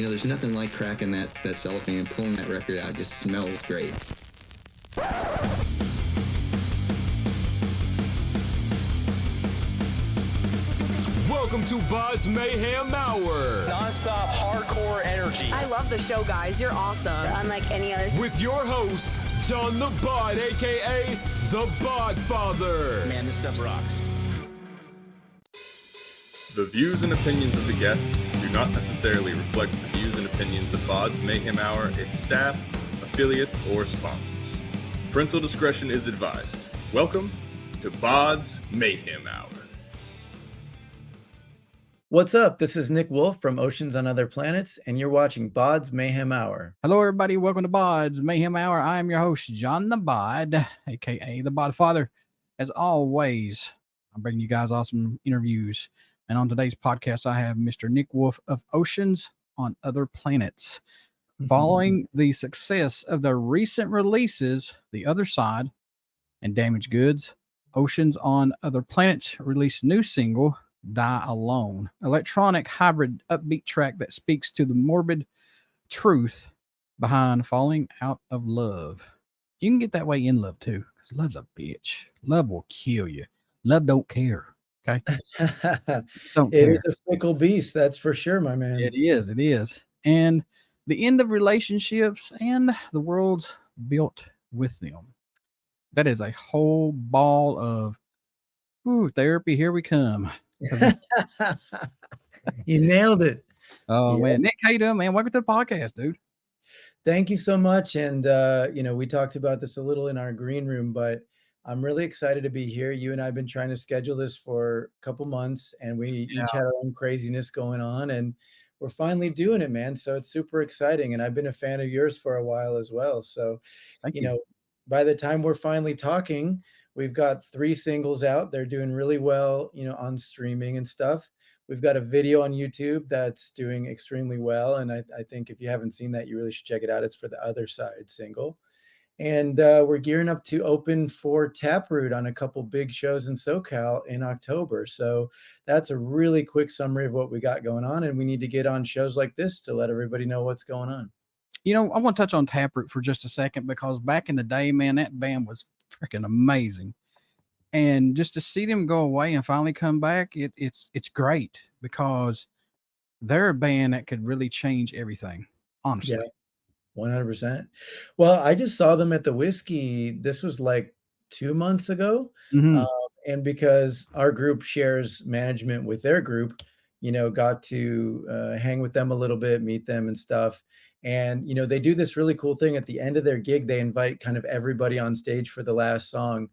there's nothing like cracking that cellophane and pulling that record out. It just smells great. Welcome to BODS Mayhem Hour. Non-stop hardcore energy. I love the show, guys. You're awesome. Unlike any other. With your host, John the Bod, a.k.a. the Bod Father. Man, this stuff rocks. The views and opinions of the guests do not necessarily reflect the views and opinions of BODS Mayhem Hour, its staff, affiliates, or sponsors. Parental discretion is advised. Welcome to BODS Mayhem Hour. What's up? This is Nick Wolf from Oceans on Other Planets, and you're watching BODS Mayhem Hour. Hello, everybody. Welcome to BODS Mayhem Hour. I am your host, John the Bod, a.k.a. the Bod Father. As always, I'm bringing you guys awesome interviews. And on today's podcast, I have Mr. Nick Wolf of Oceans on Other Planets. Following the success of their recent releases, The Other Side and Damaged Goods, Oceans on Other Planets released new single, Die Alone, electronic hybrid upbeat track that speaks to the morbid truth behind falling out of love. You can get that way in love too, because love's a bitch. Love will kill you. Love don't care. Okay. It is a fickle beast, that's for sure, my man. It is. And the end of relationships and the world's built with them. That is a whole ball of therapy. Here we come. You nailed it. Oh, man. Nick, how you doing, man? Welcome to the podcast, dude. Thank you so much. And, we talked about this a little in our green room, but I'm really excited to be here. You and I have been trying to schedule this for a couple months, and we each had our own craziness going on, and we're finally doing it, man. So it's super exciting. And I've been a fan of yours for a while as well. So, Thank you. By the time we're finally talking, we've got 3 singles out. They're doing really well, on streaming and stuff. We've got a video on YouTube that's doing extremely well. And I think if you haven't seen that, you really should check it out. It's for The Other Side single. And we're gearing up to open for Taproot on a couple big shows in SoCal in October. So that's a really quick summary of what we got going on. And we need to get on shows like this to let everybody know what's going on. I want to touch on Taproot for just a second, because back in the day, man, that band was freaking amazing. And just to see them go away and finally come back, it's great, because they're a band that could really change everything, honestly. Yeah. 100%. Well, I just saw them at the Whiskey. This was like 2 months ago. Mm-hmm. And because our group shares management with their group, got to hang with them a little bit, meet them and stuff. And, they do this really cool thing at the end of their gig. They invite kind of everybody on stage for the last song.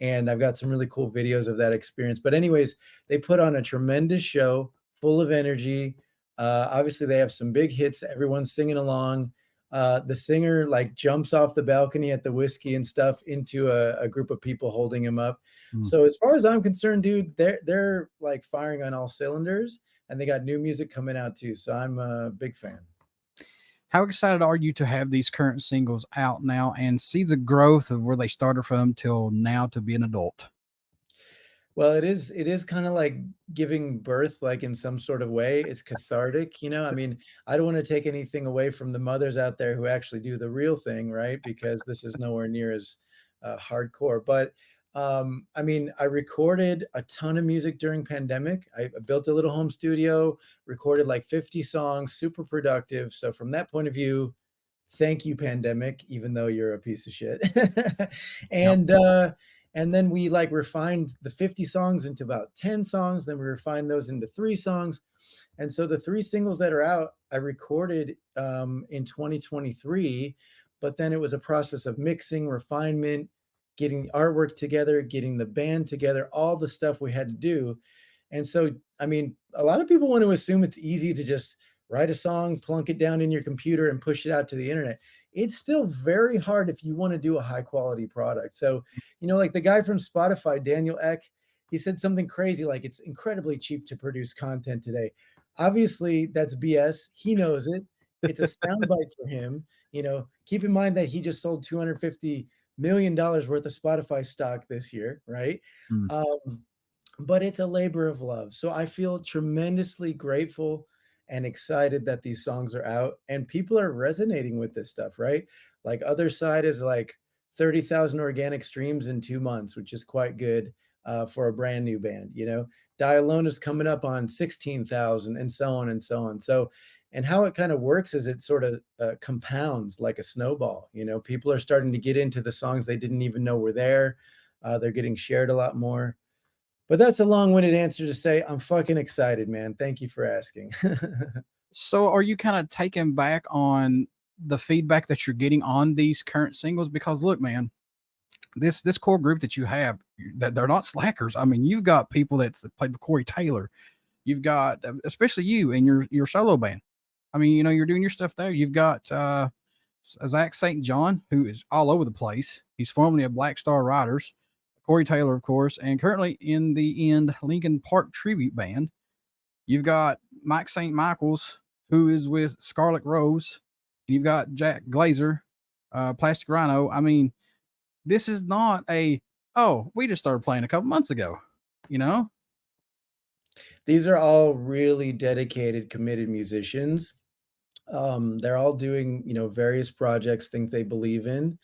And I've got some really cool videos of that experience. But anyways, they put on a tremendous show full of energy. Obviously, they have some big hits. Everyone's singing along. The singer jumps off the balcony at the Whiskey and stuff into a group of people holding him up. So as far as I'm concerned, dude, they're like firing on all cylinders, and they got new music coming out too. So I'm a big fan. How excited are you to have these current singles out now and see the growth of where they started from till now to be an adult? Well, it is kind of like giving birth, like in some sort of way. It's cathartic, I mean, I don't want to take anything away from the mothers out there who actually do the real thing, right? Because this is nowhere near as hardcore. But I mean, I recorded a ton of music during pandemic. I built a little home studio, recorded like 50 songs, super productive. So from that point of view, thank you, pandemic, even though you're a piece of shit. And then we refined the 50 songs into about 10 songs. Then we refined those into 3 songs. And so the 3 singles that are out, I recorded in 2023, but then it was a process of mixing, refinement, getting the artwork together, getting the band together, all the stuff we had to do. And so, I mean, a lot of people want to assume it's easy to just write a song, plunk it down in your computer and push it out to the internet. It's still very hard if you want to do a high quality product. So, like the guy from Spotify, Daniel Ek, he said something crazy, like it's incredibly cheap to produce content today. Obviously, that's BS. He knows it. It's a soundbite for him. Keep in mind that he just sold $250 million worth of Spotify stock this year, right? But it's a labor of love. So I feel tremendously grateful and excited that these songs are out and people are resonating with this stuff, right? Like Other Side is like 30,000 organic streams in 2 months, which is quite good for a brand new band, you know. Die Alone is coming up on 16,000 and so on and so on. So, and how it kind of works is it sort of compounds like a snowball. You know, people are starting to get into the songs they didn't even know were there. They're getting shared a lot more. But that's a long-winded answer to say I'm fucking excited, man. Thank you for asking. So are you kind of taken back on the feedback that you're getting on these current singles? Because look, man, this core group that you have, that they're not slackers. I mean, you've got people that's played with Corey Taylor. You've got, especially you and your solo band. I mean, you know, you're doing your stuff there. You've got Zak St John, who is all over the place. He's formerly of Blackstar Riders. Corey Taylor, of course, and currently in the End Linkin Park tribute band. You've got Mike St. Michael's, who is with Scarlett Rose. You've got Jack Glazer, Plastic Rhino. I mean, this is not we just started playing a couple months ago, you know? These are all really dedicated, committed musicians. They're all doing, you know, various projects, things they believe in.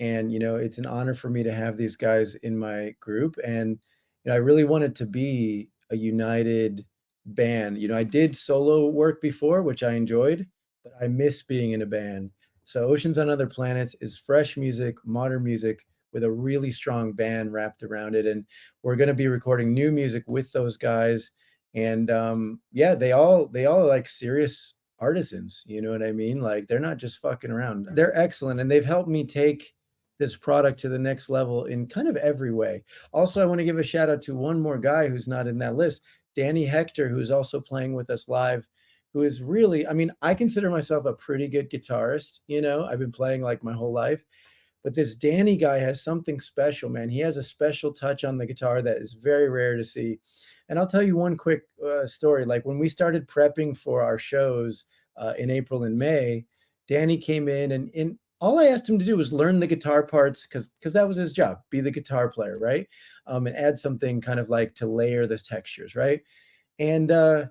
And, you know, it's an honor for me to have these guys in my group. And, you know, I really want it to be a united band. You know, I did solo work before, which I enjoyed, but I miss being in a band. So Oceans on Other Planets is fresh music, modern music with a really strong band wrapped around it. And we're going to be recording new music with those guys. And yeah, they all are like serious artisans. You know what I mean? Like they're not just fucking around. They're excellent. And they've helped me take this product to the next level in kind of every way. Also, I want to give a shout out to one more guy who's not in that list, Danny Hector, who's also playing with us live, who is really, I mean, I consider myself a pretty good guitarist. You know, I've been playing like my whole life, but this Danny guy has something special, man. He has a special touch on the guitar that is very rare to see. And I'll tell you one quick story. Like when we started prepping for our shows in April and May, Danny came in and all I asked him to do was learn the guitar parts because that was his job, be the guitar player, right? And add something kind of like to layer the textures, right? And I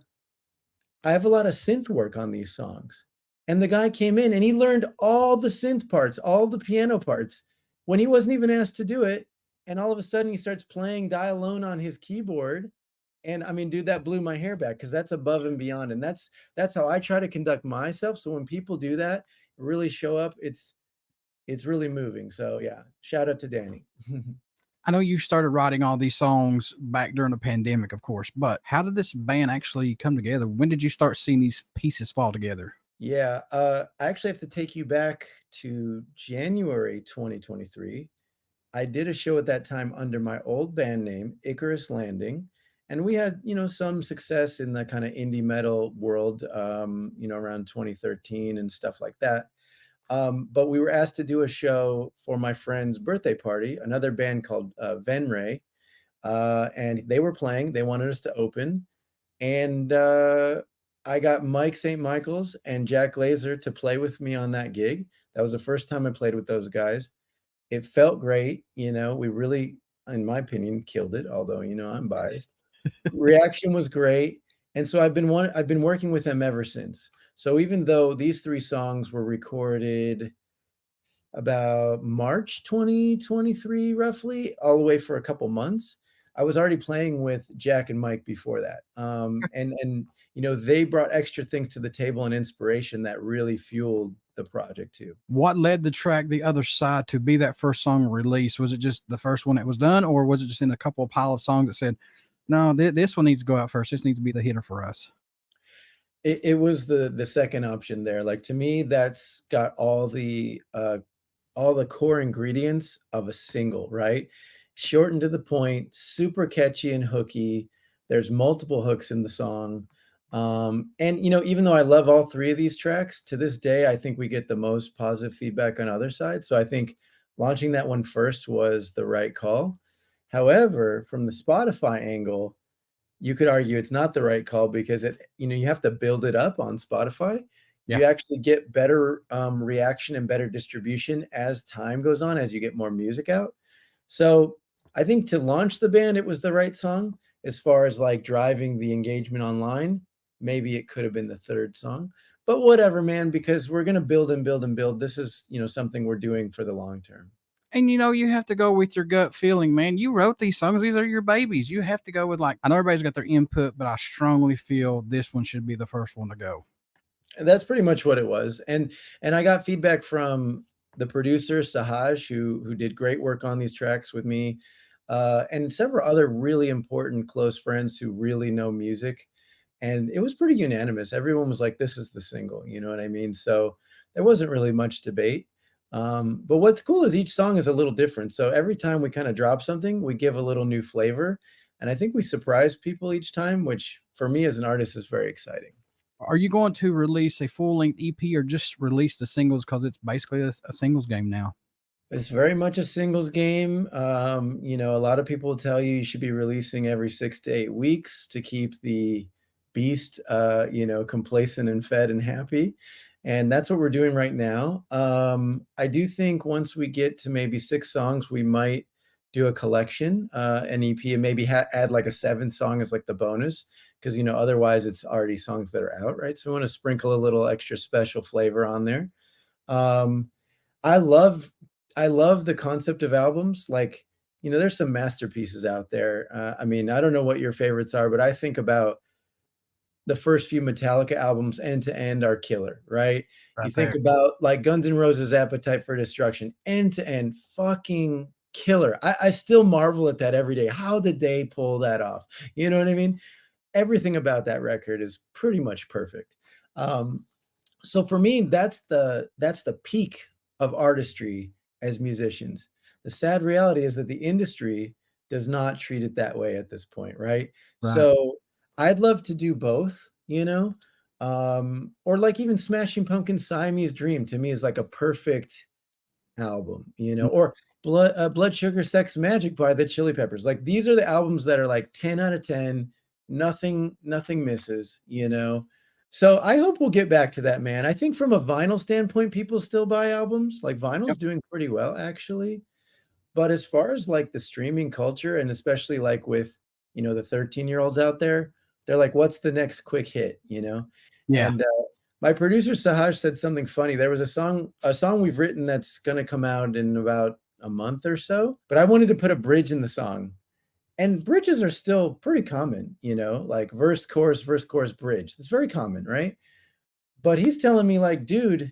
have a lot of synth work on these songs. And the guy came in and he learned all the synth parts, all the piano parts when he wasn't even asked to do it. And all of a sudden he starts playing Die Alone on his keyboard. And I mean, dude, that blew my hair back because that's above and beyond. And that's how I try to conduct myself. So when people do that, really show up, it's really moving. So yeah, shout out to Danny. I know you started writing all these songs back during the pandemic, of course, but how did this band actually come together? When did you start seeing these pieces fall together? Yeah, I actually have to take you back to January 2023. I did a show at that time under my old band name, Icarus Landing. And we had, you know, some success in the kind of indie metal world, you know, around 2013 and stuff like that. But we were asked to do a show for my friend's birthday party, another band called Venray. And they were playing, they wanted us to open. And I got Mike St. Michael's and Jack Glazer to play with me on that gig. That was the first time I played with those guys. It felt great. You know, we really, in my opinion, killed it, although, you know, I'm biased. Reaction was great. And so I've been working with them ever since. So even though these 3 songs were recorded about March 2023, roughly, all the way for a couple months, I was already playing with Jack and Mike before that. And you know, they brought extra things to the table and inspiration that really fueled the project too. What led the track The Other Side to be that first song released? Was it just the first one that was done, or was it just in a couple of pile of songs that said, no, this one needs to go out first. This needs to be the hitter for us? It was the second option there. Like to me, that's got all the core ingredients of a single, right? Short and to the point, super catchy and hooky. There's multiple hooks in the song. And you know, even though I love all 3 of these tracks, to this day, I think we get the most positive feedback on Other Side. So I think launching that one first was the right call. However, from the Spotify angle, you could argue it's not the right call because you know, you have to build it up on Spotify. Yeah. You actually get better reaction and better distribution as time goes on, as you get more music out. So I think to launch the band, it was the right song. As far as like driving the engagement online, maybe it could have been the third song, but whatever, man, because we're going to build and build and build. This is, something we're doing for the long term. And you have to go with your gut feeling, man. You wrote these songs; these are your babies. You have to go with I know everybody's got their input, but I strongly feel this one should be the first one to go. And that's pretty much what it was. And I got feedback from the producer Sahaj, who did great work on these tracks with me, and several other really important close friends who really know music. And it was pretty unanimous. Everyone was like, "This is the single." You know what I mean? So there wasn't really much debate. But what's cool is each song is a little different. So every time we kind of drop something, we give a little new flavor. And I think we surprise people each time, which for me as an artist is very exciting. Are you going to release a full-length EP or just release the singles because it's basically a singles game now? It's very much a singles game. A lot of people will tell you should be releasing every 6 to 8 weeks to keep the beast, complacent and fed and happy. And that's what we're doing right now. I do think once we get to maybe 6 songs, we might do a collection, an EP, and maybe add like a 7th song as like the bonus, because otherwise it's already songs that are out, right? So we want to sprinkle a little extra special flavor on there. I love the concept of albums. Like, there's some masterpieces out there. I don't know what your favorites are, but I think about the first few Metallica albums end to end are killer, right? You think about like Guns N' Roses' Appetite for Destruction, end to end, fucking killer. I still marvel at that every day. How did they pull that off? You know what I mean? Everything about that record is pretty much perfect. So for me, that's the peak of artistry as musicians. The sad reality is that the industry does not treat it that way at this point, right? So I'd love to do both, or like even Smashing Pumpkins' Siamese Dream to me is like a perfect album, or Blood Sugar Sex Magic by the Chili Peppers. Like these are the albums that are like 10 out of 10, nothing misses, So I hope we'll get back to that, man. I think from a vinyl standpoint, people still buy albums. Like vinyl's doing pretty well, actually. But as far as like the streaming culture, and especially like with, the 13-year-olds out there, they're like, what's the next quick hit, Yeah. And my producer Sahaj said something funny. There was a song we've written that's going to come out in about a month or so, but I wanted to put a bridge in the song. And bridges are still pretty common, like verse, chorus, bridge. That's very common, right? But he's telling me like, dude,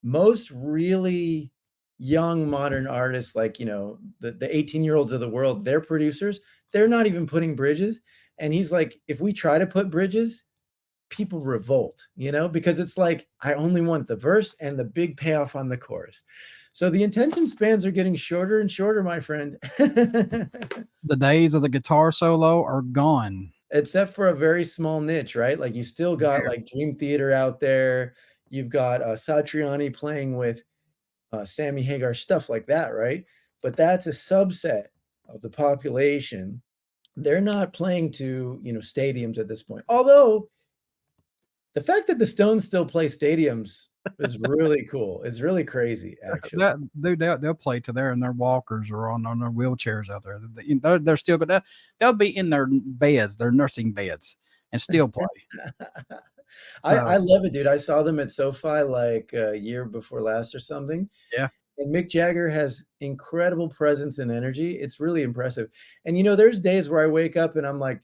most really young modern artists, like, the 18-year-olds of the world, they're producers, they're not even putting bridges. And he's like, if we try to put bridges, people revolt, because it's like, I only want the verse and the big payoff on the chorus. So the attention spans are getting shorter and shorter, my friend. The days of the guitar solo are gone. Except for a very small niche, right? Like you still got like Dream Theater out there. You've got Satriani playing with Sammy Hagar, stuff like that, right? But that's a subset of the population. They're not playing to, stadiums at this point. Although the fact that the Stones still play stadiums is really cool. It's really crazy, actually. They'll play to there in their walkers or on their wheelchairs out there. They're still good. They'll be in their beds, their nursing beds, and still play. I love it, dude. I saw them at SoFi like a year before last or something. Yeah. And Mick Jagger has incredible presence and energy. It's really impressive. And, there's days where I wake up and I'm like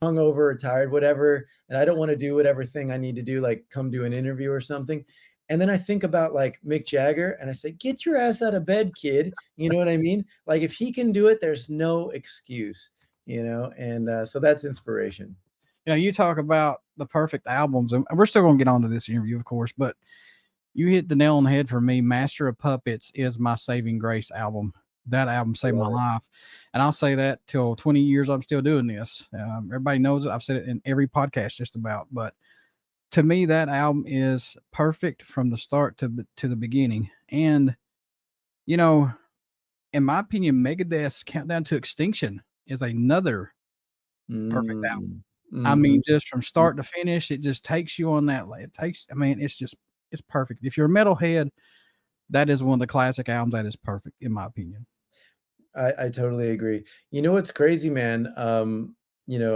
hungover or tired, whatever, and I don't want to do whatever thing I need to do, like come do an interview or something. And then I think about like Mick Jagger and I say, get your ass out of bed, kid. You know what I mean? Like if he can do it, there's no excuse, and so that's inspiration. You talk about the perfect albums, and we're still going to get onto this interview, of course, but you hit the nail on the head for me. Master of Puppets is my saving grace album. That album saved my life. And I'll say that till 20 years, I'm still doing this. Everybody knows it. I've said it in every podcast just about, but to me, that album is perfect from the start to the beginning. And, in my opinion, Megadeth's Countdown to Extinction is another perfect album. I mean, just from start to finish, it just takes you on that. It's perfect. If you're a metalhead, that is one of the classic albums that is perfect, in my opinion. I totally agree. What's crazy, man? I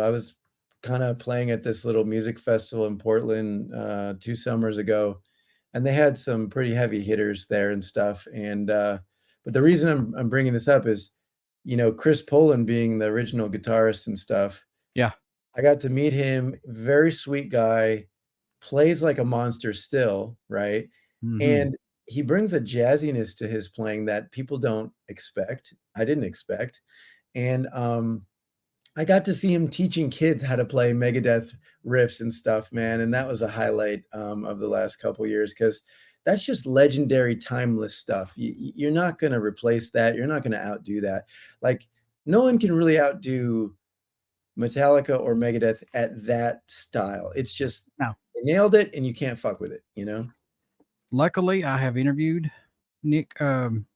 was kind of playing at this little music festival in Portland 2 summers ago, and they had some pretty heavy hitters there and stuff. And but the reason I'm bringing this up is, Chris Poland being the original guitarist and stuff. Yeah. I got to meet him. Very sweet guy, plays like a monster still, right? Mhm. And he brings a jazziness to his playing that people don't expect. I didn't expect. And I got to see him teaching kids how to play Megadeth riffs and stuff, man, and that was a highlight of the last couple years, because that's just legendary, timeless stuff. You're not going to replace that. You're not going to outdo that. Like, no one can really outdo Metallica or Megadeth at that style. It's just No. they nailed it, and you can't fuck with it. Luckily, I have interviewed Nick. Him.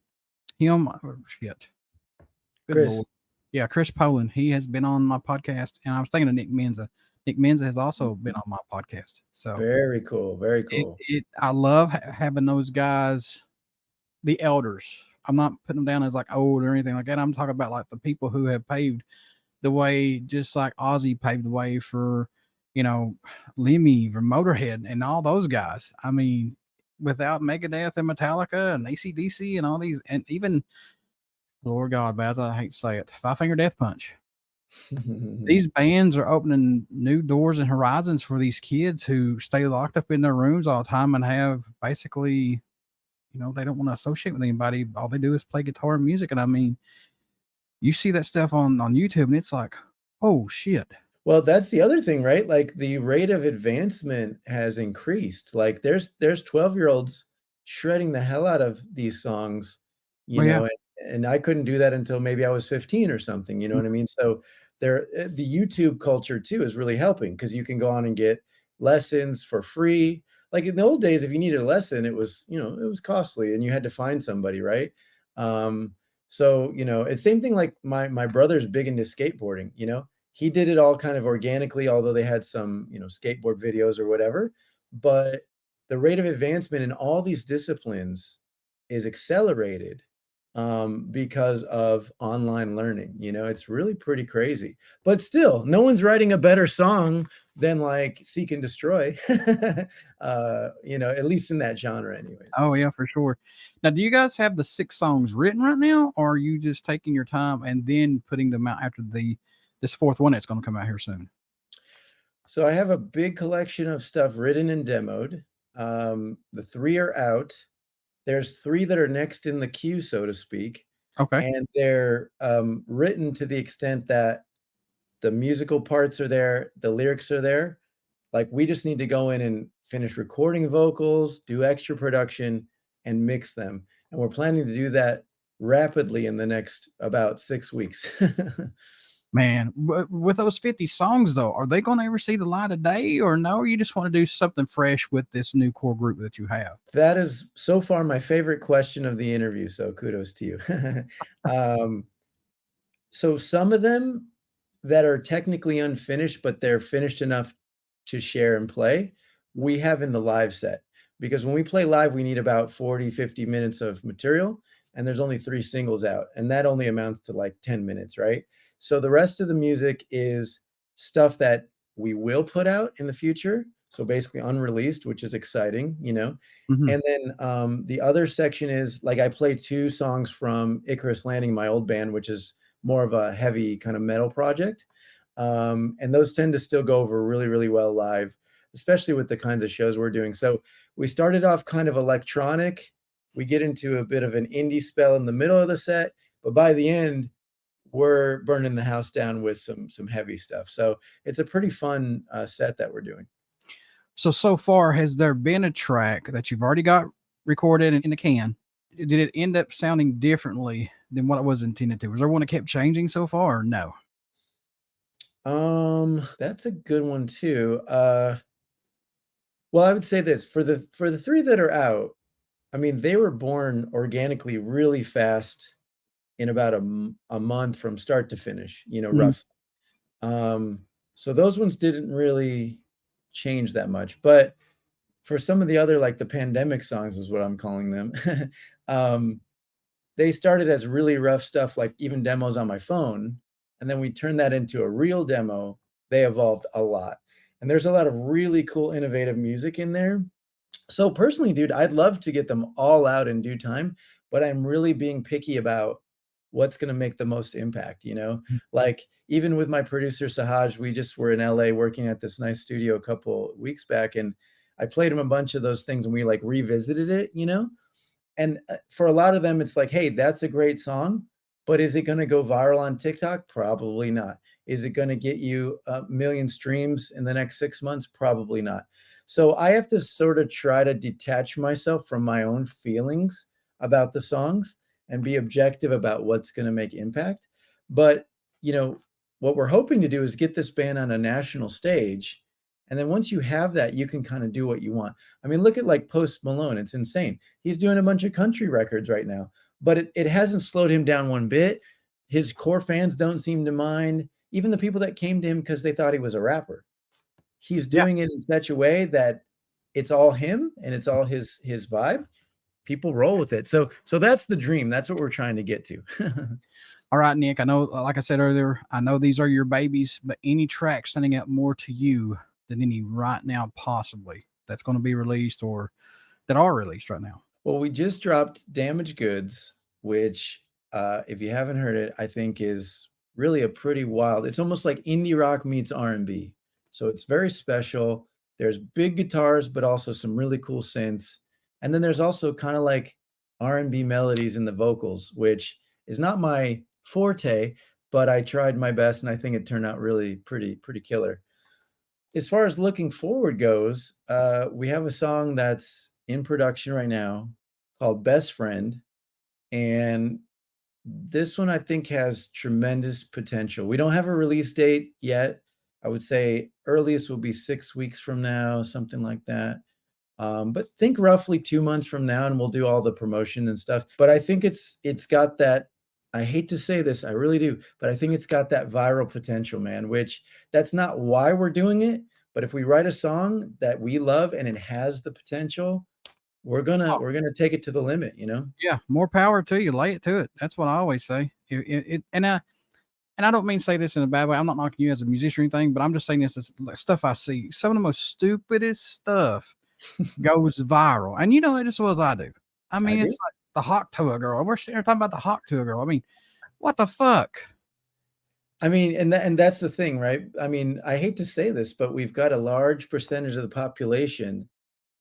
Shit. Good Chris. Lord. Yeah, Chris Poland. He has been on my podcast, and I was thinking of Nick Menza. Nick Menza has also been on my podcast. So Very cool. Very cool. I love having those guys, the elders. I'm not putting them down as like old or anything like that. I'm talking about like the people who have paved the way, just like Ozzy paved the way for, Lemmy or Motorhead and all those guys. I mean, without Megadeth and Metallica and AC/DC and all these, and even Lord God, Baz, I hate to say it, Five Finger Death Punch. These bands are opening new doors and horizons for these kids who stay locked up in their rooms all the time and have basically, they don't want to associate with anybody. All they do is play guitar and music. And I mean, you see that stuff on YouTube and it's like, oh shit. Well, that's the other thing, right? Like, the rate of advancement has increased. Like, there's 12-year-olds shredding the hell out of these songs, and I couldn't do that until maybe I was 15 or something, you know what I mean? So the YouTube culture too is really helping, because you can go on and get lessons for free. Like, in the old days, if you needed a lesson, it was costly and you had to find somebody, right? So, it's same thing. Like, my brother's big into skateboarding, he did it all kind of organically, although they had some, skateboard videos or whatever. But the rate of advancement in all these disciplines is accelerated because of online learning. It's really pretty crazy. But still, no one's writing a better song than like Seek and Destroy, at least in that genre anyways. Oh yeah, for sure. Now, do you guys have the 6 songs written right now, or are you just taking your time and then putting them out after this 4th one that's going to come out here soon? So I have a big collection of stuff written and demoed. The 3 are out. There's 3 that are next in the queue, so to speak. Okay. And they're written to the extent that the musical parts are there, the lyrics are there. Like, we just need to go in and finish recording vocals, do extra production, and mix them. And we're planning to do that rapidly in the next about 6 weeks. Man, with those 50 songs though, are they going to ever see the light of day, or no? Or you just want to do something fresh with this new core group that you have? That is so far my favorite question of the interview. So kudos to you. So some of them that are technically unfinished, but they're finished enough to share and play, we have in the live set. Because when we play live, we need about 40, 50 minutes of material, and there's only 3 singles out, and that only amounts to like 10 minutes, right? So the rest of the music is stuff that we will put out in the future. So basically unreleased, which is exciting, Mhm. And then the other section is, like, I play 2 songs from Icarus Landing, my old band, which is more of a heavy kind of metal project. And those tend to still go over really, really well live, especially with the kinds of shows we're doing. So we started off kind of electronic. We get into a bit of an indie spell in the middle of the set, but by the end, we're burning the house down with some heavy stuff. So it's a pretty fun set that we're doing. So far, has there been a track that you've already got recorded in the can? Did it end up sounding differently than what it was intended to? Was there one that kept changing so far, or no? That's a good one too. Well, I would say this for the 3 that are out. I mean, they were born organically really fast in about a month from start to finish, roughly. So those ones didn't really change that much. But for some of the other, like the pandemic songs is what I'm calling them, they started as really rough stuff, like even demos on my phone. And then we turned that into a real demo they evolved a lot. And there's a lot of really cool, innovative music in there. So personally, dude, I'd love to get them all out in due time, but I'm really being picky about what's going to make the most impact, you know? Like even with my producer Sahaj, we just were in LA working at this nice studio a couple weeks back, and I played him a bunch of those things and we like revisited it, you know? And for a lot of them, it's like, hey, that's a great song, but is it going to go viral on TikTok? Probably not. Is it going to get you a million streams in the next 6 months? Probably not. So I have to sort of try to detach myself from my own feelings about the songs and be objective about what's going to make impact. But, you know, what we're hoping to do is get this band on a national stage. And then once you have that, you can kind of do what you want. I mean, look at like Post Malone. It's insane. He's doing a bunch of country records right now, but it hasn't slowed him down one bit. His core fans don't seem to mind. Even the people that came to him because they thought he was a rapper. He's doing it in such a way that it's all him and it's all his vibe. People roll with it. So that's the dream. That's what we're trying to get to. All right, Nick, I know, like I said earlier, I know these are your babies, but any track standing out more to you than any right now, possibly, that's going to be released or that are released right now? Well, we just dropped Damaged Goods, which, if you haven't heard it, I think is really a pretty wild. It's almost like indie rock meets R&B. So it's very special. There's big guitars, but also some really cool synths. And then there's also kind of like R&B melodies in the vocals, which is not my forte, but I tried my best and I think it turned out really pretty killer. As far as looking forward goes, we have a song that's in production right now called Best Friend. And this one I think has tremendous potential. We don't have a release date yet. I would say earliest will be 6 weeks from now, something like that. But think roughly 2 months from now and we'll do all the promotion and stuff. But I think it's got that, I hate to say this, I really do, but I think it's got that viral potential, man, which that's not why we're doing it. But if we write a song that we love and it has the potential, we're gonna take it to the limit, you know? Yeah, more power to you. Lay it to it. That's what I always say. And I don't mean to say this in a bad way. I'm not knocking you as a musician or anything, but I'm just saying this is stuff I see. Some of the most stupidest stuff goes viral, and you know it just as well as I do. I mean, it's like the Hawk Tuah girl. We're sitting here talking about the Hawk Tuah girl. I mean, what the fuck? I mean, and that's the thing, right? I mean, I hate to say this, but we've got a large percentage of the population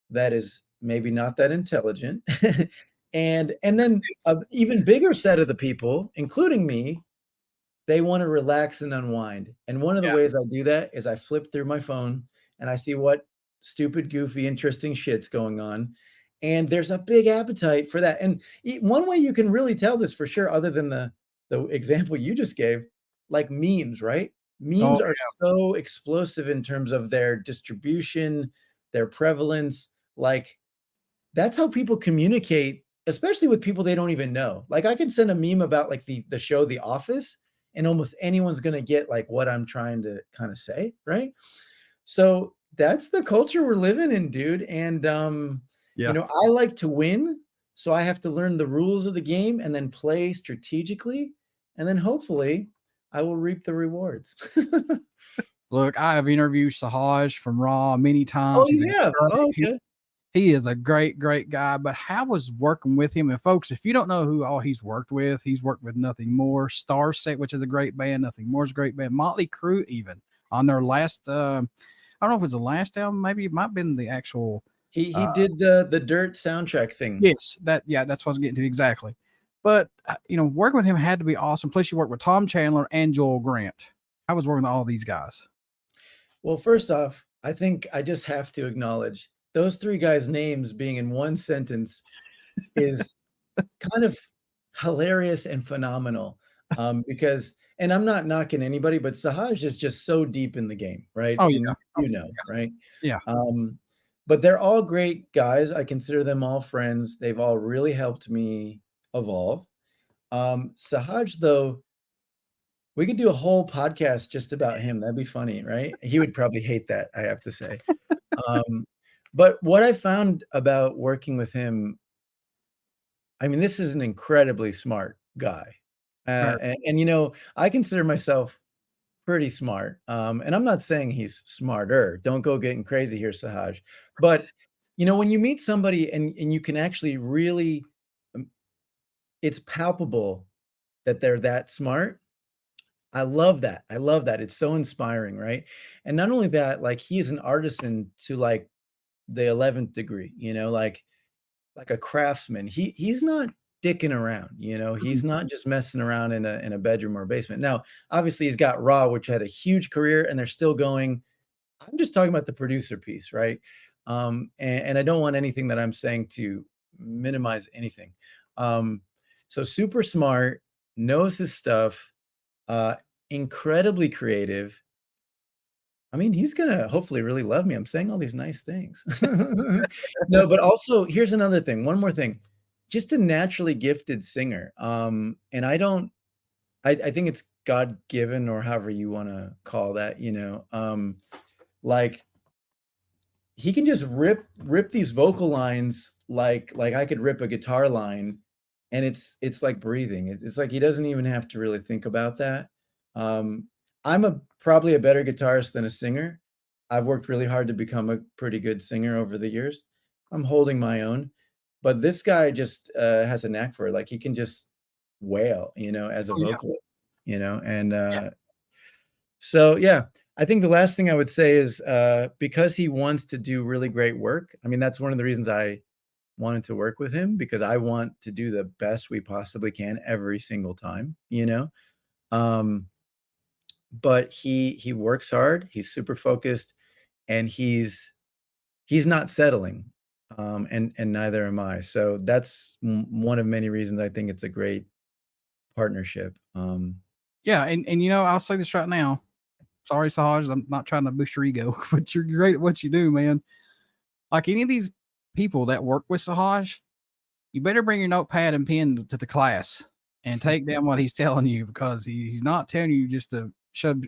that is maybe not that intelligent. and then an even bigger set of the people, including me, they want to relax and unwind. And one of the ways I do that is I flip through my phone and I see what stupid, goofy, interesting shit's going on. And there's a big appetite for that. And one way you can really tell this for sure, other than the example you just gave, like memes, right? Memes are so explosive in terms of their distribution, their prevalence. Like that's how people communicate, especially with people they don't even know. Like I can send a meme about like the show The Office, and almost anyone's going to get like what I'm trying to kind of say, right? So that's the culture we're living in, dude. And you know, I like to win, so I have to learn the rules of the game and then play strategically, and then hopefully I will reap the rewards. Look, I have interviewed Sahaj from Ra many times. Oh, yeah. Oh, okay. He is a great guy, but how was working with him? And folks, if you don't know who all he's worked with Nothing More, Starset, which is a great band, Nothing More is a great band, Motley Crue, even on their last, I don't know if it was the last album, maybe it might have been the actual. He did the Dirt soundtrack thing. Yes, that's what I was getting to exactly. But you know, working with him had to be awesome. Plus, you worked with Tom Chandler and Joel Grant. I was working with all these guys. Well, first off, I think I just have to acknowledge those three guys' names being in one sentence is kind of hilarious and phenomenal. Because, and I'm not knocking anybody, but Sahaj is just so deep in the game, right? Oh, yeah. You know, right? Yeah. But they're all great guys. I consider them all friends. They've all really helped me evolve. Sahaj, though, we could do a whole podcast just about him. That'd be funny, right? He would probably hate that, I have to say. But what I found about working with him, I mean, this is an incredibly smart guy. And you know, I consider myself pretty smart. And I'm not saying he's smarter. Don't go getting crazy here, Sahaj. But when you meet somebody and you can actually really, it's palpable that they're that smart. I love that. I love that. It's so inspiring, right? And not only that, like he is an artisan to like the 11th degree, like a craftsman. He's not dicking around, he's not just messing around in a bedroom or basement. Now, obviously he's got Ra, which had a huge career and they're still going. I'm just talking about the producer piece, right? And I don't want anything that I'm saying to minimize anything. So super smart, knows his stuff, incredibly creative. I mean, he's gonna hopefully really love me. I'm saying all these nice things. No, but also here's another thing. One more thing. Just a naturally gifted singer. And I think it's God given or however you want to call that, like he can just rip these vocal lines like I could rip a guitar line, and it's like breathing. It's like he doesn't even have to really think about that. I'm probably a better guitarist than a singer. I've worked really hard to become a pretty good singer over the years. I'm holding my own, but this guy just has a knack for it. Like he can just wail, as a Oh, yeah. vocalist, and so yeah. I think the last thing I would say is because he wants to do really great work. I mean, that's one of the reasons I wanted to work with him, because I want to do the best we possibly can every single time, Um, but he works hard, he's super focused, and he's not settling. And neither am I. So that's one of many reasons I think it's a great partnership. Yeah, and I'll say this right now. Sorry, Sahaj, I'm not trying to boost your ego, but you're great at what you do, man. Like any of these people that work with Sahaj, you better bring your notepad and pen to the class and take down what he's telling you, because he's not telling you just to shove,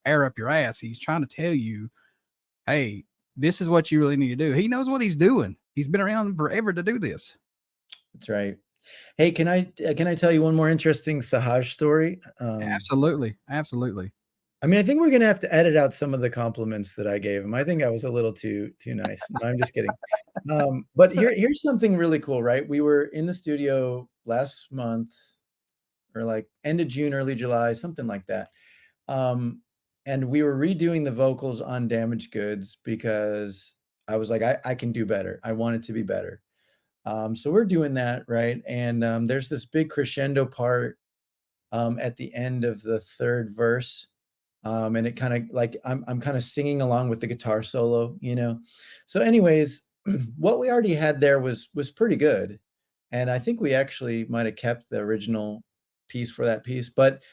air up your ass. He's trying to tell you, hey, this is what you really need to do. He knows what he's doing. He's been around forever to do this. That's right. Hey, can I tell you one more interesting Sahaj story? Absolutely. I mean, I think we're gonna have to edit out some of the compliments that I gave him. I think I was a little too nice. No, I'm just kidding. But here's something really cool, right? We were in the studio last month, or like end of June, early July, something like that. And we were redoing the vocals on Damaged Goods because I was like, I can do better. I want it to be better. So we're doing that, right? And there's this big crescendo part at the end of the third verse. And it kind of like I'm kind of singing along with the guitar solo, So anyways, what we already had there was pretty good. And I think we actually might have kept the original piece for that piece, but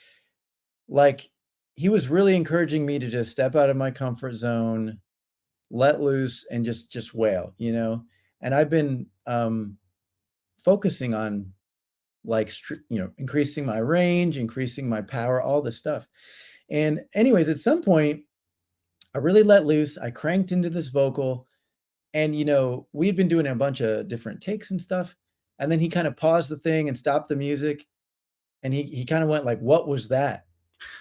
like he was really encouraging me to just step out of my comfort zone, let loose, and just wail, And I've been focusing on like increasing my range, increasing my power, all this stuff. And anyways, at some point, I really let loose. I cranked into this vocal, and we had been doing a bunch of different takes and stuff. And then he kind of paused the thing and stopped the music, and he kind of went like, "What was that?"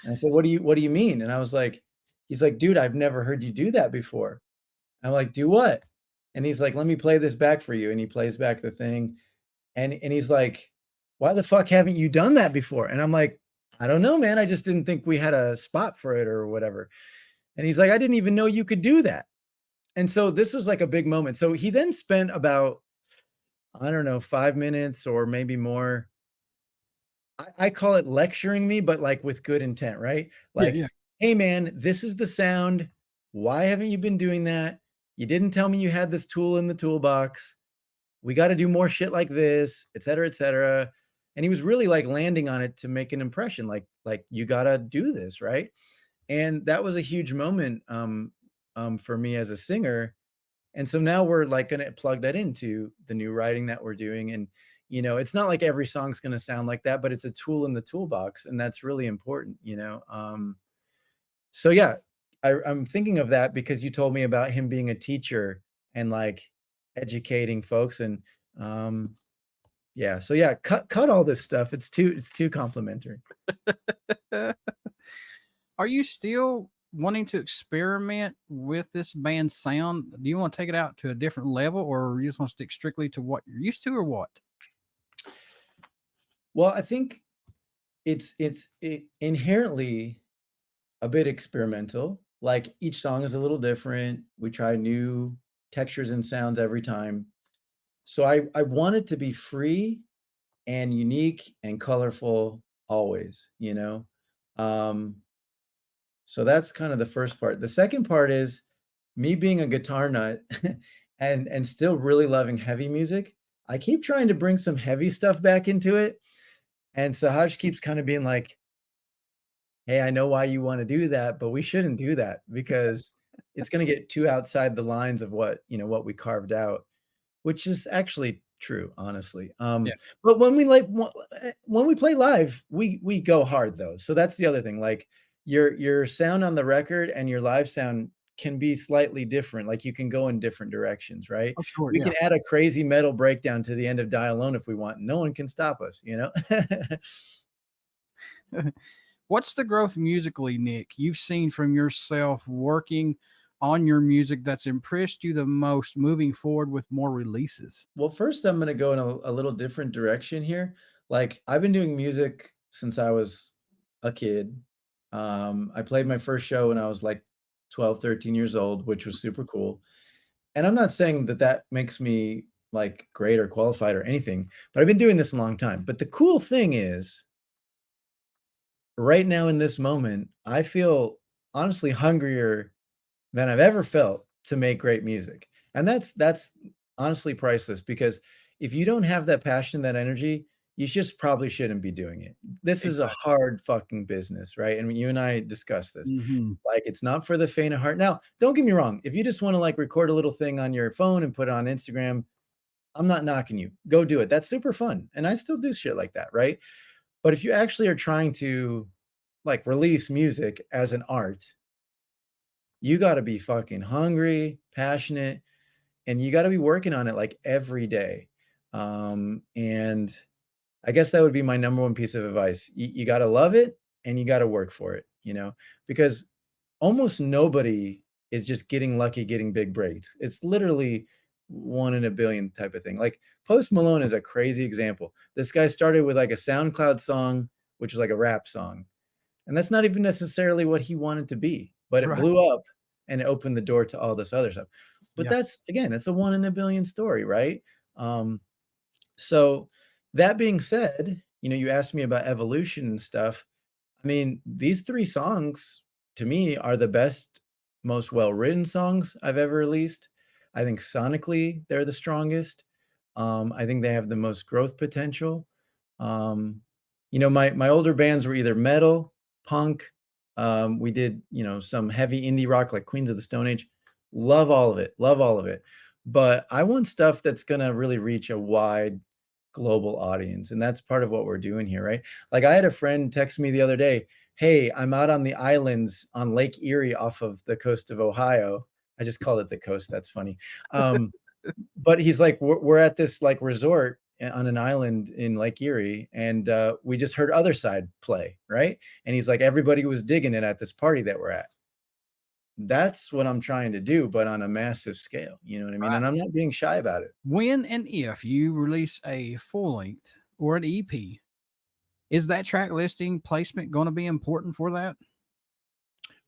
And I said, "What do you mean?" And I was like, he's like, "Dude, I've never heard you do that before." I'm like, "Do what?" And he's like, "Let me play this back for you." And he plays back the thing, and he's like, "Why the fuck haven't you done that before?" And I'm like, "I don't know, man. I just didn't think we had a spot for it or whatever." And he's like, "I didn't even know you could do that." And so this was like a big moment. So he then spent about, I don't know, 5 minutes or maybe more. I call it lecturing me, but like with good intent, right? Like, Yeah. "Hey man, this is the sound. Why haven't you been doing that? You didn't tell me you had this tool in the toolbox. We got to do more shit like this, et cetera, et cetera." And he was really like landing on it to make an impression, like you got to do this, right? And that was a huge moment for me as a singer. And so now we're like going to plug that into the new writing that we're doing. And, it's not like every song's going to sound like that, but it's a tool in the toolbox. And that's really important, So yeah, I'm thinking of that because you told me about him being a teacher and like educating folks. And yeah, so yeah, cut all this stuff. It's too complimentary. All Are you still wanting to experiment with this band's sound? Do you want to take it out to a different level, or you just want to stick strictly to what you're used to, or what? Well, I think it's inherently a bit experimental. Like each song is a little different. We try new textures and sounds every time. So I want it to be free and unique and colorful always, you know? Um, so that's kind of the first part. The second part is me being a guitar nut and still really loving heavy music. I keep trying to bring some heavy stuff back into it. And Sahaj keeps kind of being like, hey, I know why you want to do that, but we shouldn't do that because it's going to get too outside the lines of what we carved out, which is actually true, honestly. Yeah. But when we play live, we go hard though. So that's the other thing. Like your sound on the record and your live sound can be slightly different. Like you can go in different directions, right? Oh, sure. We Yeah. can add a crazy metal breakdown to the end of Die Alone if we want. No one can stop us, you know? What's the growth musically, Nick, you've seen from yourself working on your music that's impressed you the most moving forward with more releases? Well, first, I'm going to go in a little different direction here. Like, I've been doing music since I was a kid. I played my first show when I was like 12, 13 years old, which was super cool. And I'm not saying that that makes me like great or qualified or anything, but I've been doing this a long time. But the cool thing is, right now in this moment, I feel honestly hungrier than I've ever felt to make great music. And that's honestly priceless because if you don't have that passion, that energy, you just probably shouldn't be doing it. This is a Exactly. hard fucking business, right? And you and I discussed this. Mhm. Like it's not for the faint of heart. Now, don't get me wrong. If you just want to like record a little thing on your phone and put it on Instagram, I'm not knocking you. Go do it. That's super fun. And I still do shit like that, right? But if you actually are trying to like release music as an art, you got to be fucking hungry, passionate, and you got to be working on it like every day. And I guess that would be my number one piece of advice. You got to love it and you got to work for it, because almost nobody is just getting lucky getting big breaks. It's literally one in a billion type of thing. Like Post Malone is a crazy example. This guy started with like a SoundCloud song, which is like a rap song. And that's not even necessarily what he wanted to be, but it Right. blew up and it opened the door to all this other stuff. But Yeah. that's again, it's a one in a billion story, right? So that being said, you asked me about evolution and stuff. I mean, these three songs to me are the best, most well-written songs I've ever released. I think sonically they're the strongest. I think they have the most growth potential. Um, my older bands were either metal, punk. We did, some heavy indie rock like Queens of the Stone Age. Love all of it. Love all of it. But I want stuff that's gonna really reach a wide global audience. And that's part of what we're doing here, right? Like I had a friend text me the other day, hey, I'm out on the islands on Lake Erie off of the coast of Ohio. I just called it the coast. That's funny. But he's like, we're at this like resort on an island in Lake Erie, and we just heard Other Side play, right? And he's like, everybody was digging it at this party that we're at. That's what I'm trying to do, but on a massive scale. You know what I mean? Right. And I'm not being shy about it. When and if you release a full length or an EP, is that track listing placement going to be important for that?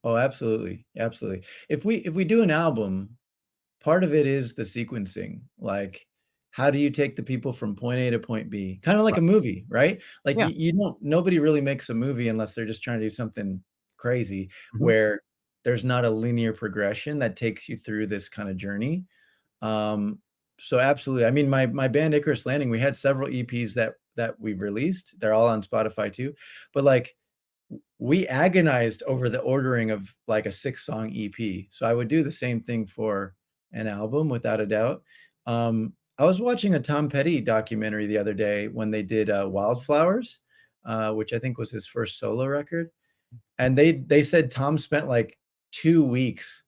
Oh, absolutely. Absolutely. If we do an album, part of it is the sequencing. Like, how do you take the people from point A to point B? Kind of like Right. a movie, right? Like Yeah. nobody really makes a movie unless they're just trying to do something crazy Mhm. where there's not a linear progression that takes you through this kind of journey. Um, so absolutely. I mean, my band Icarus Landing, we had several EPs that we've released. They're all on Spotify too. But like we agonized over the ordering of like a 6-song EP. So I would do the same thing for an album without a doubt. I was watching a Tom Petty documentary the other day when they did Wildflowers, which I think was his first solo record. And they said Tom spent like 2 weeks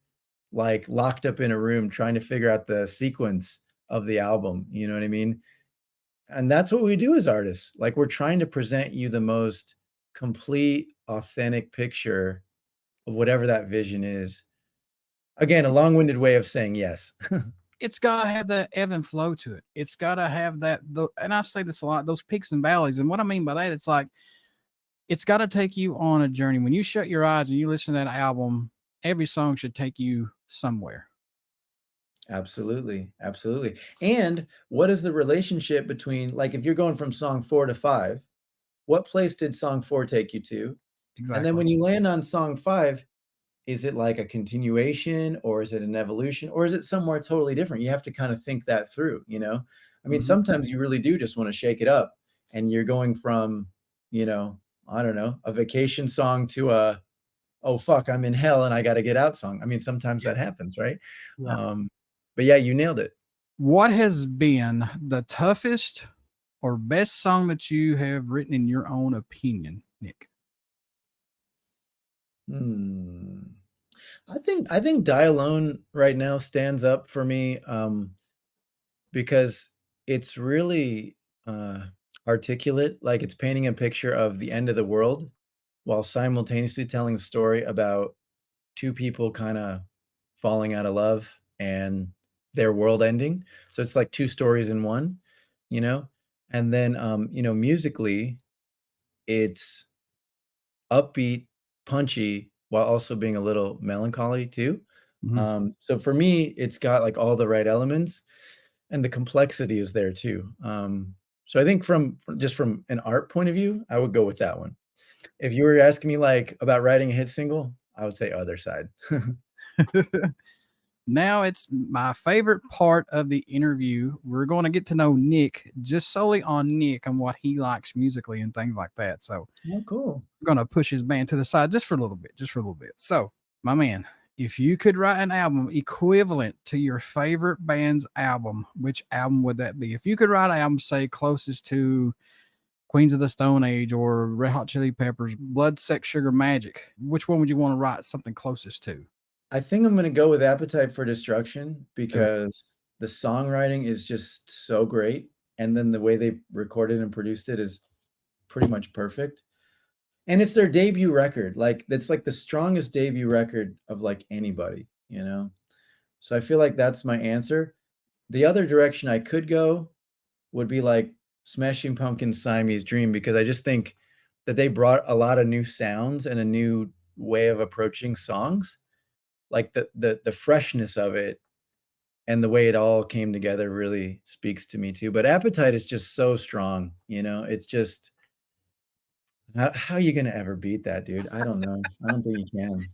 like locked up in a room trying to figure out the sequence of the album. You know what I mean? And that's what we do as artists. Like we're trying to present you the most complete, authentic picture of whatever that vision is. Again, a long-winded way of saying yes. It's got to have that ebb and flow to it. It's got to have that, and I say this a lot, those peaks and valleys. And what I mean by that, it's like, it's got to take you on a journey. When you shut your eyes and you listen to that album, every song should take you somewhere. Absolutely. Absolutely. And what is the relationship between, like, if you're going from song 4 to 5, what place did song 4 take you to? Exactly. And then when you land on song 5, is it like a continuation, or is it an evolution, or is it somewhere totally different? You have to kind of think that through, you know? I mean, sometimes you really do just want to shake it up, and you're going from, you know, I don't know, a vacation song to a, oh fuck, I'm in hell and I got to get out song. I mean, sometimes that happens, right? Yeah. But yeah, you nailed it. What has been the toughest or best song that you have written in your own opinion, Nick? I think Die Alone right now stands up for me, because it's really articulate. Like, it's painting a picture of the end of the world while simultaneously telling a story about two people kind of falling out of love and their world ending. So it's like two stories in one, you know? And then you know, musically, it's upbeat, punchy, while also being a little melancholy too. So for me, it's got like all the right elements, and the complexity is there too. So I think just from an art point of view, I would go with that one. If you were asking me like about writing a hit single, I would say Other Side. Now it's my favorite part of the interview. We're going to get to know Nick, just solely on Nick and what he likes musically and things like that. So Oh, cool. we're going to push his band to the side just for a little bit. So, my man, if you could write an album equivalent to your favorite band's album, which album would that be? If you could write an album, say, closest to Queens of the Stone Age or Red Hot Chili Peppers, Blood, Sex, Sugar, Magic, which one would you want to write something closest to? I think I'm gonna go with Appetite for Destruction because the songwriting is just so great, and then the way they recorded and produced it is pretty much perfect. And it's their debut record. Like, that's like the strongest debut record of like anybody, you know? So I feel like that's my answer. The other direction I could go would be like Smashing Pumpkins' Siamese Dream, because I just think that they brought a lot of new sounds and a new way of approaching songs. Like the freshness of it and the way it all came together really speaks to me too. But Appetite is just so strong, you know? It's just how are you gonna ever beat that, dude? I don't know. I don't think you can.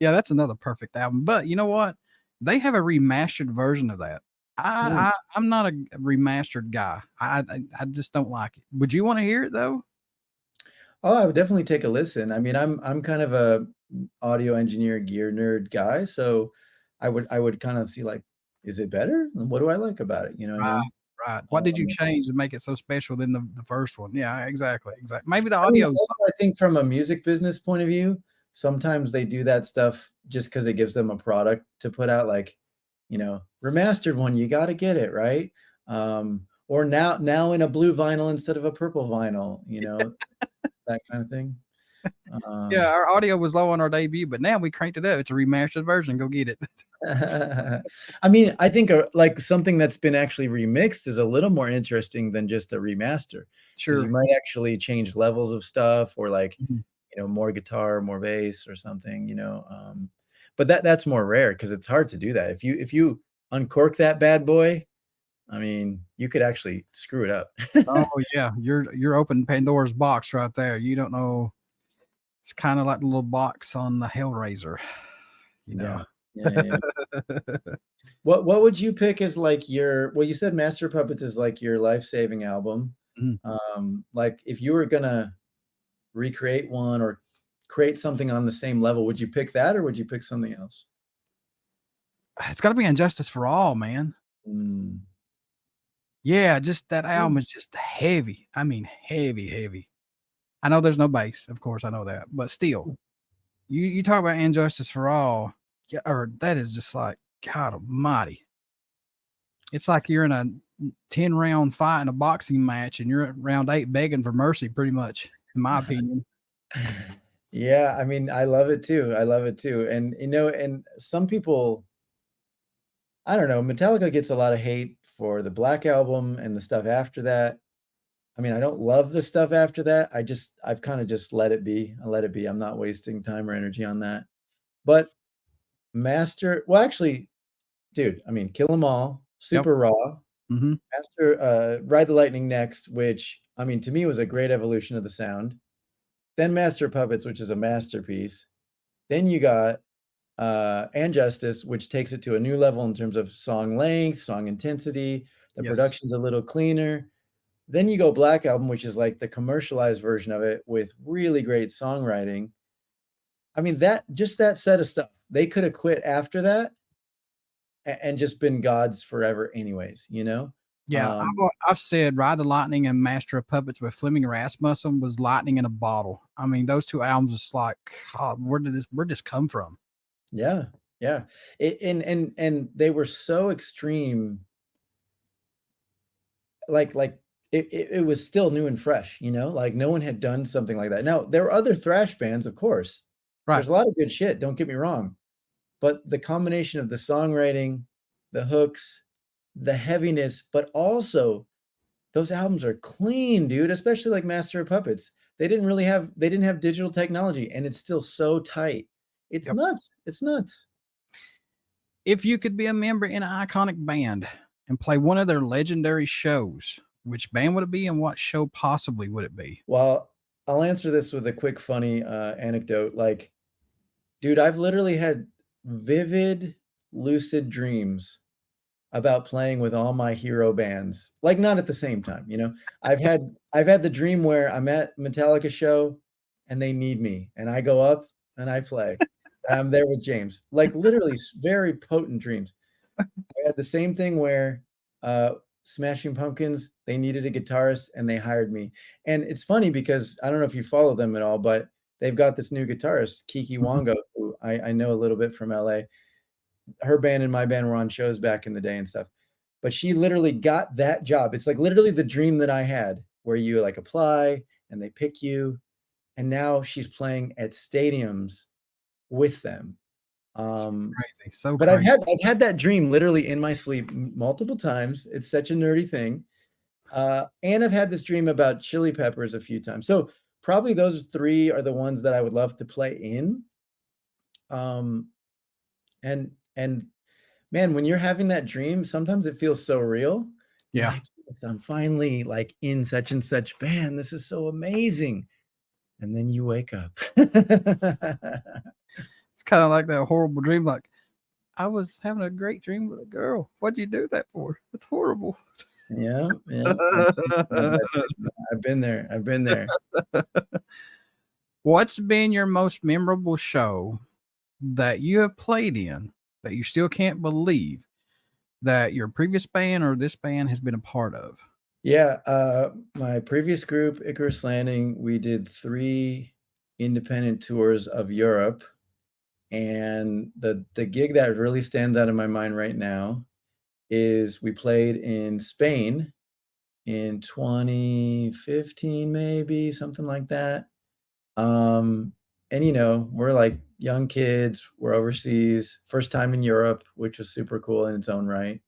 Yeah, that's another perfect album. But you know what? They have a remastered version of that. I'm not a remastered guy. I just don't like it. Would you want to hear it though? Oh, I would definitely take a listen. I mean, I'm kind of a audio engineer, gear nerd guy, so I would kind of see like, is it better? What do I like about it? You know what I Right, mean? right. What did you Um, change to make it so special than the first one? Yeah, exactly. Maybe the I mean, audio. also, I think from a music business point of view, sometimes they do that stuff just because it gives them a product to put out, like, you know, remastered one, you got to get it right. Or now in a blue vinyl instead of a purple vinyl, you know, that kind of thing. Yeah, our audio was low on our debut, but now we cranked it up. It's a remastered version. Go get it. I mean, I think like something that's been actually remixed is a little more interesting than just a remaster, because you Sure. might actually change levels of stuff, or like, Mhm. you know, more guitar, more bass or something, you know. But that's more rare because it's hard to do that. If you uncork that bad boy, I mean, you could actually screw it up. Oh yeah, you're opening Pandora's box right there. You don't know. It's kind of like the little box on the Hellraiser, you know. Yeah. Yeah. What would you pick as like your, well, you said Master Puppets is like your life-saving album. Mhm. Like, if you were gonna recreate one or create something on the same level, would you pick that, or would you pick something else? It's got to be Injustice for All, man. Mm. Yeah, just that album is just heavy. I mean, heavy, heavy. I know there's no bass, of course, I know that, but still, you talk about Injustice for All, yeah, or that is just like God Almighty. It's like you're in a 10-round fight in a boxing match, and you're at round 8 begging for mercy, pretty much, in my opinion. Yeah, I mean, I love it too. I love it too. And and some people, I don't know, Metallica gets a lot of hate for the Black Album and the stuff after that. I mean, I don't love the stuff after that. I've kind of just let it be. I let it be. I'm not wasting time or energy on that. But well, actually, dude, I mean, Kill 'Em All, Yep. Super Raw, Hmm. Ride the Lightning next, which I mean, to me was a great evolution of the sound. Then Master of Puppets, which is a masterpiece. Then you got and Justice, which takes it to a new level in terms of song length, song intensity. The Yes. production's a little cleaner. Then you go Black Album, which is like the commercialized version of it with really great songwriting. I mean, that set of stuff, they could have quit after that and just been gods forever, anyways, you know? Yeah, Um, I've said Ride the Lightning and Master of Puppets with Fleming Rasmussen was lightning in a bottle. I mean, those two albums is like, God, where did this come from? yeah, yeah. And they were so extreme, like it was still new and fresh, you know, like no one had done something like that. Now, there were other thrash bands, of course. Right. There's a lot of good shit, don't get me wrong. But the combination of the songwriting, the hooks, the heaviness, but also those albums are clean, dude, especially like Master of Puppets. They didn't have digital technology and it's still so tight. It's Yep. nuts. It's nuts. If you could be a member in an iconic band and play one of their legendary shows, which band would it be and what show possibly would it be? Well, I'll answer this with a quick funny anecdote. Like, dude, I've literally had vivid lucid dreams about playing with all my hero bands, like, not at the same time, you know? I've had the dream where I'm at Metallica show, and they need me, and I go up, and I play, and I'm there with James, like, literally very potent dreams. I had the same thing where, Smashing Pumpkins, they needed a guitarist, and they hired me, and it's funny because I don't know if you follow them at all, but they've got this new guitarist, Kiki Mhm. Wango, who I know a little bit from LA. Her band and my band were on shows back in the day and stuff. But she literally got that job. It's like literally the dream that I had where you like apply and they pick you. And now she's playing at stadiums with them. Um, Crazy. So but crazy. I've had that dream literally in my sleep multiple times. It's such a nerdy thing. And I've had this dream about Chili Peppers a few times. So probably those three are the ones that I would love to play in. Um, and man, when you're having that dream, sometimes it feels so real. You're Yeah. like, "Yes, I'm finally, like, in such and such band. This is so amazing." And then you wake up. It's kind of like that horrible dream. Like, I was having a great dream with a girl. What'd you do that for? It's horrible. Yeah, yeah. I've been there. I've been there. What's been your most memorable show that you have played in that you still can't believe that your previous band or this band has been a part of? Yeah, my previous group, Icarus Landing, we did 3 independent tours of Europe, and the gig that really stands out in my mind right now is we played in Spain in 2015, maybe something like that. And we're like young kids, we're overseas, first time in Europe, which was super cool in its own right.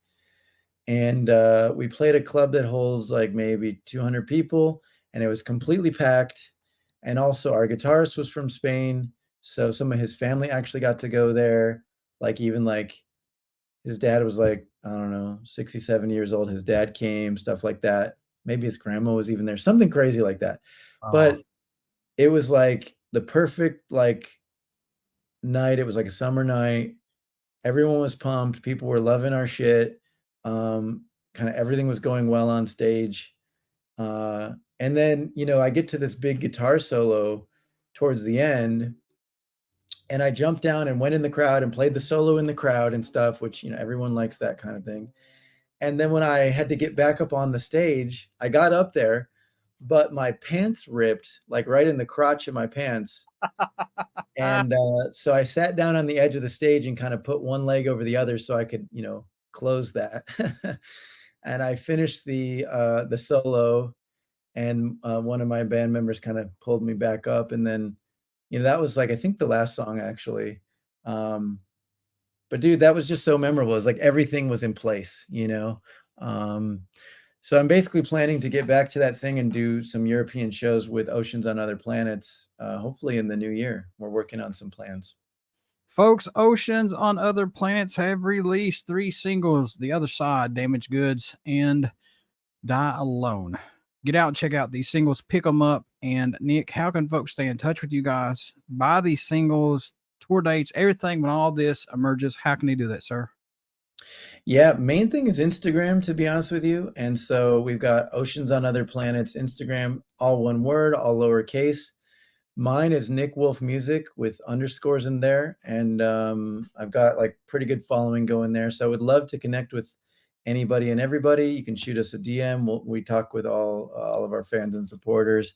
And we played a club that holds like maybe 200 people, and it was completely packed. And also, our guitarist was from Spain, so some of his family actually got to go there. Like, even like his dad was like, I don't know, 67 years old. His dad came, stuff like that. Maybe his grandma was even there, something crazy like that. Oh, But it was like the perfect like night. It was like a summer night. Everyone was pumped. People were loving our shit. Kind of everything was going well on stage. And then, I get to this big guitar solo towards the end, and I jumped down and went in the crowd and played the solo in the crowd and stuff, which, everyone likes that kind of thing. And then when I had to get back up on the stage, I got up there, but my pants ripped, like, right in the crotch of my pants. And, so I sat down on the edge of the stage and kinda put one leg over the other so I could, close that. And I finished the solo, and, one of my band members kinda pulled me back up, and then that was like, I think the last song actually. But dude, that was just so memorable. It's like everything was in place, So I'm basically planning to get back to that thing and do some European shows with Oceans on Other Planets, hopefully in the new year. We're working on some plans. Folks, Oceans on Other Planets have released 3 singles: The Other Side, Damaged Goods, and Die Alone. Get out and check out these singles, pick them up. And Nick, how can folks stay in touch with you guys, buy these singles, tour dates, everything when all this emerges? How can they do that, sir? Yeah, main thing is Instagram, to be honest with you. And so we've got Oceans on Other Planets Instagram, all one word, all lowercase. Mine is Nick Wolf Music with underscores in there. And I've got like pretty good following going there. So I would love to connect with anybody and everybody. You can shoot us a DM. We talk with all of our fans and supporters.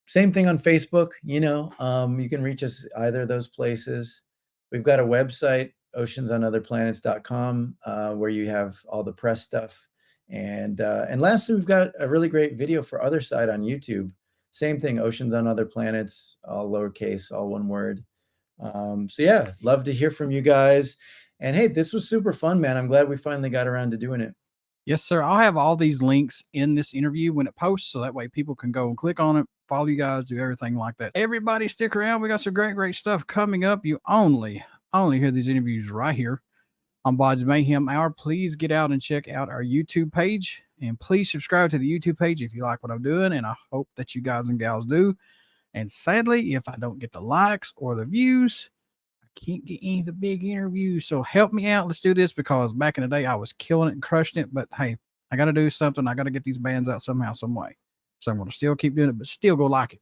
Same thing on Facebook. You can reach us either of those places. We've got a website, oceansonotherplanets.com, where you have all the press stuff. And lastly, we've got a really great video for Other Side on YouTube. Same thing, Oceans on Other Planets, all lowercase, all one word. So yeah, love to hear from you guys. And hey, this was super fun, man. I'm glad we finally got around to doing it. Yes, sir. I'll have all these links in this interview when it posts, so that way people can go and click on it, follow you guys, do everything like that. Everybody stick around. We got some great stuff coming up. You only hear these interviews right here on BODS Mayhem Hour. Please get out and check out our YouTube page, and please subscribe to the YouTube page if you like what I'm doing, and I hope that you guys and gals do. And sadly, if I don't get the likes or the views, I can't get any of the big interviews. So help me out. Let's do this, because back in the day I was killing it and crushing it, but hey, I got to do something. I got to get these bands out somehow, some way. So I'm going to still keep doing it, but still go like it.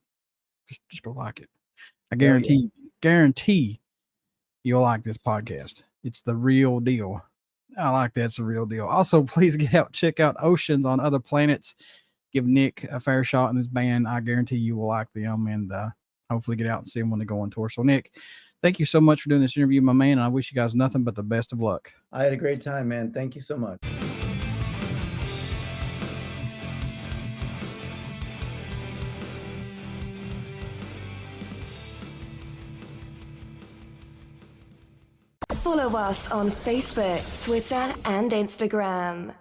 Just go like it. I guarantee you'll like this podcast. It's the real deal. I like that. It's the real deal. Also, please get out, check out Oceans on Other Planets. Give Nick a fair shot in his band. I guarantee you will like them, and hopefully get out and see them when they go on tour. So Nick, thank you so much for doing this interview, my man. And I wish you guys nothing but the best of luck. I had a great time, man. Thank you so much. Follow us on Facebook, Twitter, and Instagram.